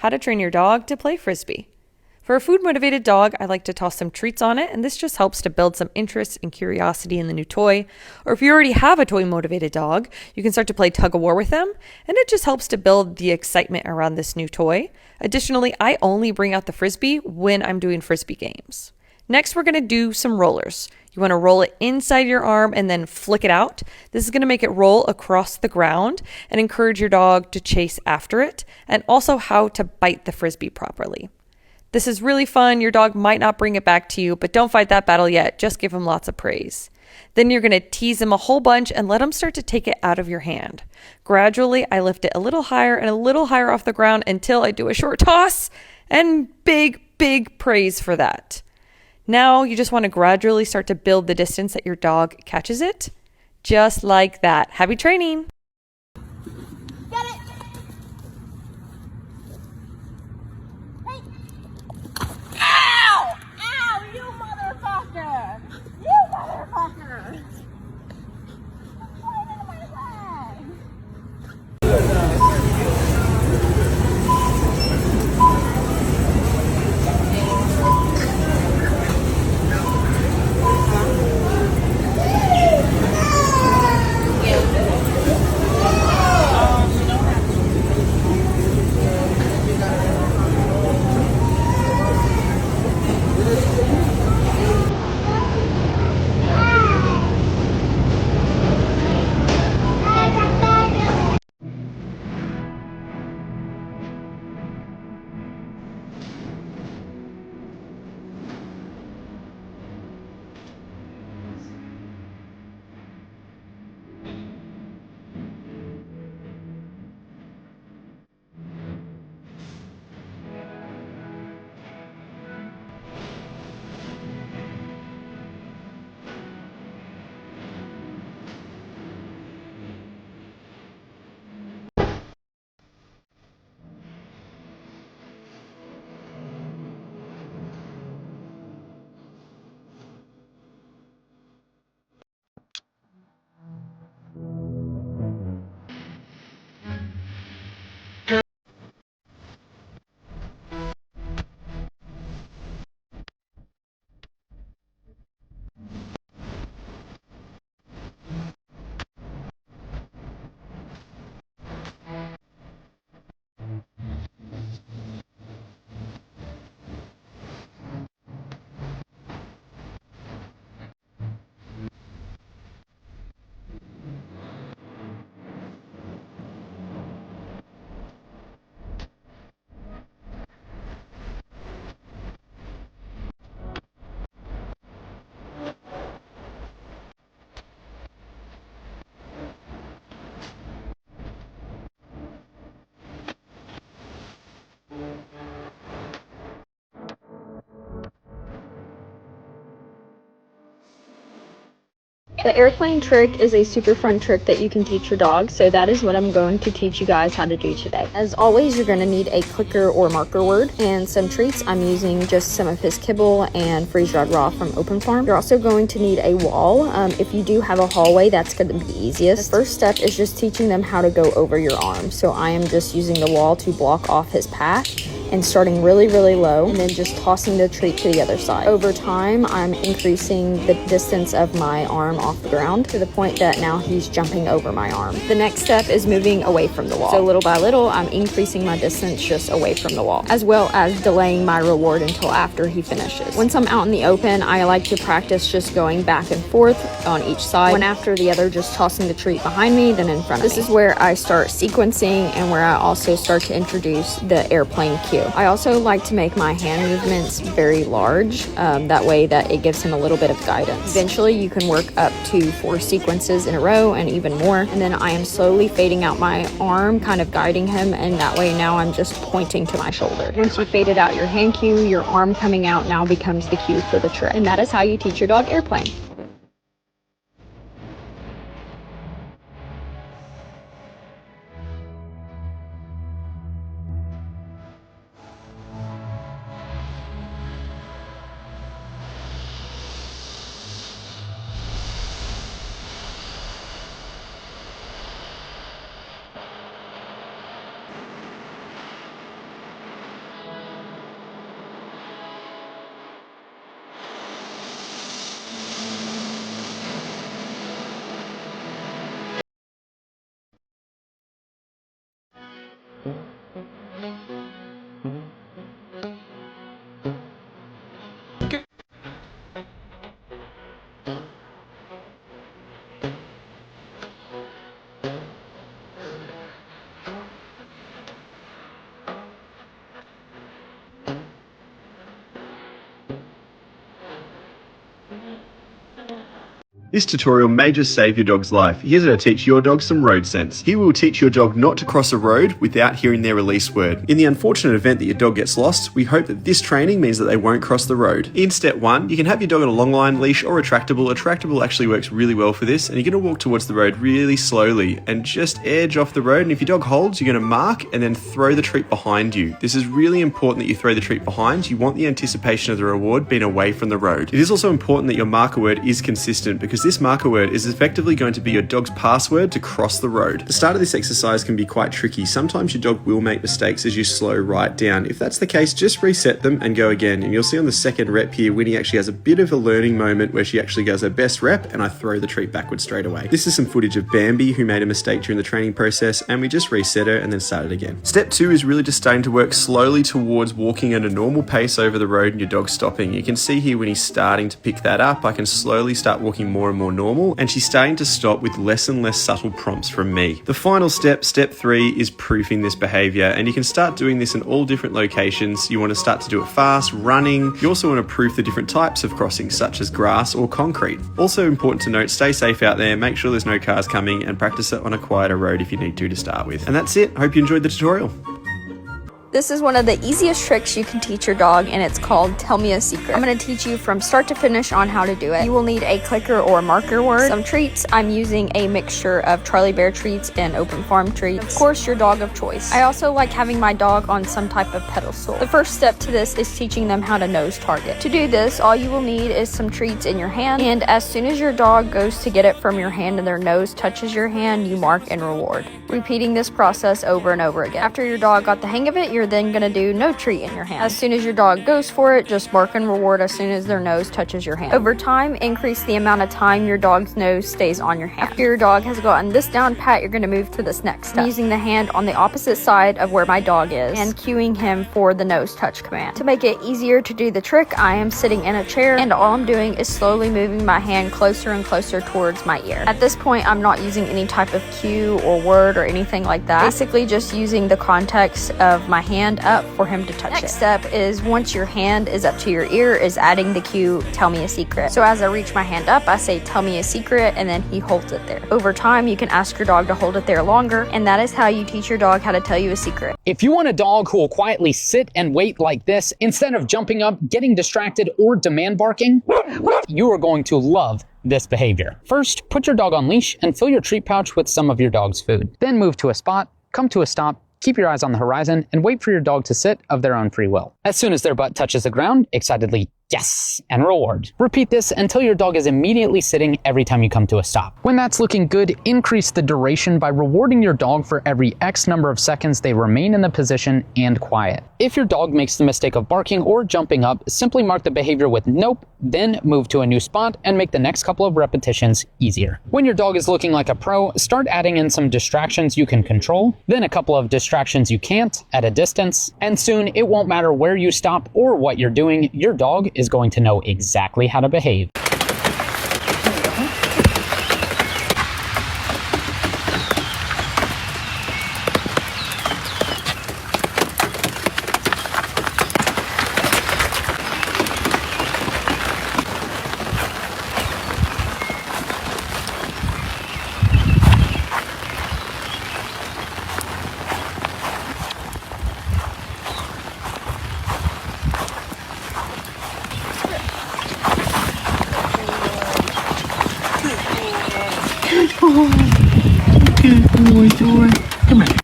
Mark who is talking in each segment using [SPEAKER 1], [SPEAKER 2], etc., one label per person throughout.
[SPEAKER 1] how to train your dog to play frisbee. For a food-motivated dog, I like to toss some treats on it, and this just helps to build some interest and curiosity in the new toy. Or if you already have a toy-motivated dog, you can start to play tug-of-war with them, and it just helps to build the excitement around this new toy. Additionally, I only bring out the frisbee when I'm doing frisbee games. Next, we're going to do some rollers. You want to roll it inside your arm and then flick it out. This is going to make it roll across the ground and encourage your dog to chase after it, and also how to bite the frisbee properly. This is really fun. Your dog might not bring it back to you, but don't fight that battle yet. Just give him lots of praise. Then you're going to tease him a whole bunch and let him start to take it out of your hand. Gradually, I lift it a little higher and a little higher off the ground until I do a short toss, and big praise for that. Now you just want to gradually start to build the distance that your dog catches it. Just like that. Happy training!
[SPEAKER 2] Get it! Hey! Ow! Ow, you motherfucker! You motherfucker! What's going into my leg? The airplane trick is a super fun trick that you can teach your dog, so that is what I'm going to teach you guys how to do today. As always, you're going to need a clicker or marker word and some treats. I'm using just some of his kibble and freeze-dried raw from Open Farm. You're also going to need a wall. If you do have a hallway, that's going to be easiest. The first step is just teaching them how to go over your arm. So I am just using the wall to block off his path and starting really low, and then just tossing the treat to the other side. Over time, I'm increasing the distance of my arm off the ground to the point that now he's jumping over my arm. The next step is moving away from the wall. So little by little, I'm increasing my distance just away from the wall, as well as delaying my reward until after he finishes. Once I'm out in the open, I like to practice just going back and forth on each side, one after the other, just tossing the treat behind me, then in front of me. This is where I start sequencing and where I also start to introduce the airplane cue. I also like to make my hand movements very large, that way that it gives him a little bit of guidance. Eventually you can work up to 4 sequences in a row and even more, and then I am slowly fading out my arm, kind of guiding him, and that way now I'm just pointing to my shoulder. Once you faded out your hand cue, your arm coming out now becomes the cue for the trick, and that is how you teach your dog airplane.
[SPEAKER 3] This tutorial may just save your dog's life. Here's how to teach your dog some road sense. Here we'll teach your dog not to cross a road without hearing their release word. In the unfortunate event that your dog gets lost, we hope that this training means that they won't cross the road. In step 1, you can have your dog on a long line leash or retractable. A retractable actually works really well for this, and you're going to walk towards the road really slowly and just edge off the road, and if your dog holds, you're going to mark and then throw the treat behind you. This is really important that you throw the treat behind. You want the anticipation of the reward being away from the road. It is also important that your marker word is consistent, because this marker word is effectively going to be your dog's password to cross the road. The start of this exercise can be quite tricky. Sometimes your dog will make mistakes as you slow right down. If that's the case, just reset them and go again. And you'll see on the second rep here, Winnie actually has a bit of a learning moment where she actually goes her best rep and I throw the treat backwards straight away. This is some footage of Bambi, who made a mistake during the training process, and we just reset her and then started again. Step 2 is really just starting to work slowly towards walking at a normal pace over the road and your dog stopping. You can see here when he's starting to pick that up, I can slowly start walking more and more normal, and she's starting to stop with less and less subtle prompts from me. The final step, step 3, is proofing this behavior, and you can start doing this in all different locations. You want to start to do it fast, running. You also want to proof the different types of crossings, such as grass or concrete. Also important to note, stay safe out there, make sure there's no cars coming, and practice it on a quieter road if you need to start with. And that's it. Hope you enjoyed the tutorial.
[SPEAKER 2] This is one of the easiest tricks you can teach your dog, and it's called Tell Me a Secret. I'm going to teach you from start to finish on how to do it. You will need a clicker or marker word, some treats. I'm using a mixture of Charlie Bear treats and Open Farm treats. Of course, your dog of choice. I also like having my dog on some type of pedestal. The first step to this is teaching them how to nose target. To do this, all you will need is some treats in your hand, and as soon as your dog goes to get it from your hand and their nose touches your hand, you mark and reward. Repeating this process over and over again. After your dog got the hang of it, you're then going to do no treat in your hand. As soon as your dog goes for it, just mark and reward as soon as their nose touches your hand. Over time, increase the amount of time your dog's nose stays on your hand. After your dog has gotten this down pat, you're going to move to this next step. I'm using the hand on the opposite side of where my dog is and cueing him for the nose touch command. To make it easier to do the trick, I am sitting in a chair, and all I'm doing is slowly moving my hand closer and closer towards my ear. At this point, I'm not using any type of cue or word or anything like that. Basically just using the context of my hand up for him to touch it. Next step is, once your hand is up to your ear, is adding the cue, Tell Me a Secret. So as I reach my hand up, I say Tell Me a Secret, and then he holds it there. Over time, you can ask your dog to hold it there longer, and that is how you teach your dog how to tell you a secret.
[SPEAKER 4] If you want a dog who will quietly sit and wait like this, instead of jumping up, getting distracted, or demand barking, you are going to love this behavior. First, put your dog on leash and fill your treat pouch with some of your dog's food. Then move to a spot, come to a stop, keep your eyes on the horizon, and wait for your dog to sit of their own free will. As soon as their butt touches the ground, excitedly, yes, and reward. Repeat this until your dog is immediately sitting every time you come to a stop. When that's looking good, increase the duration by rewarding your dog for every X number of seconds they remain in the position and quiet. If your dog makes the mistake of barking or jumping up, simply mark the behavior with nope, then move to a new spot and make the next couple of repetitions easier. When your dog is looking like a pro, start adding in some distractions you can control, then a couple of distractions you can't at a distance, and soon it won't matter where you stop or what you're doing, your dog is going to know exactly how to behave.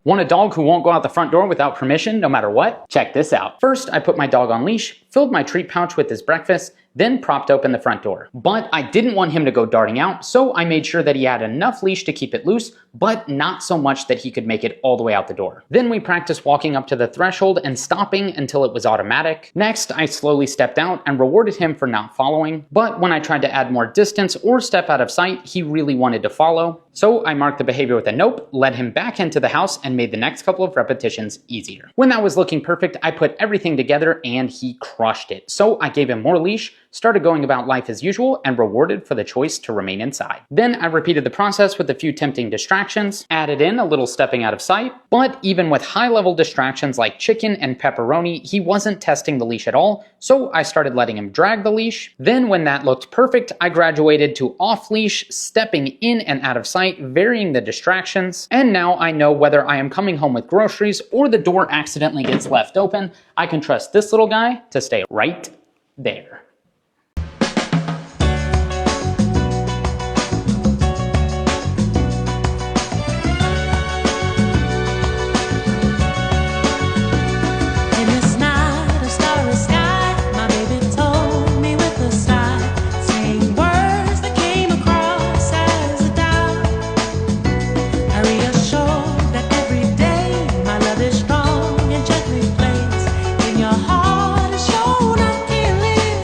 [SPEAKER 4] Want a dog who won't go out the front door without permission, no matter what? Check this out. First, I put my dog on leash, filled my treat pouch with his breakfast, then propped open the front door. But I didn't want him to go darting out, so I made sure that he had enough leash to keep it loose, but not so much that he could make it all the way out the door. Then we practiced walking up to the threshold and stopping until it was automatic. Next, I slowly stepped out and rewarded him for not following, but when I tried to add more distance or step out of sight, he really wanted to follow. So I marked the behavior with a nope, led him back into the house, and made the next couple of repetitions easier. When that was looking perfect, I put everything together and he crushed it. So I gave him more leash, started going about life as usual, and rewarded for the choice to remain inside. Then I repeated the process with a few tempting distractions, added in a little stepping out of sight, but even with high-level distractions like chicken and pepperoni, he wasn't testing the leash at all, so I started letting him drag the leash. Then when that looked perfect, I graduated to off-leash, stepping in and out of sight, varying the distractions, and now I know whether I am coming home with groceries or the door accidentally gets left open, I can trust this little guy to stay right there.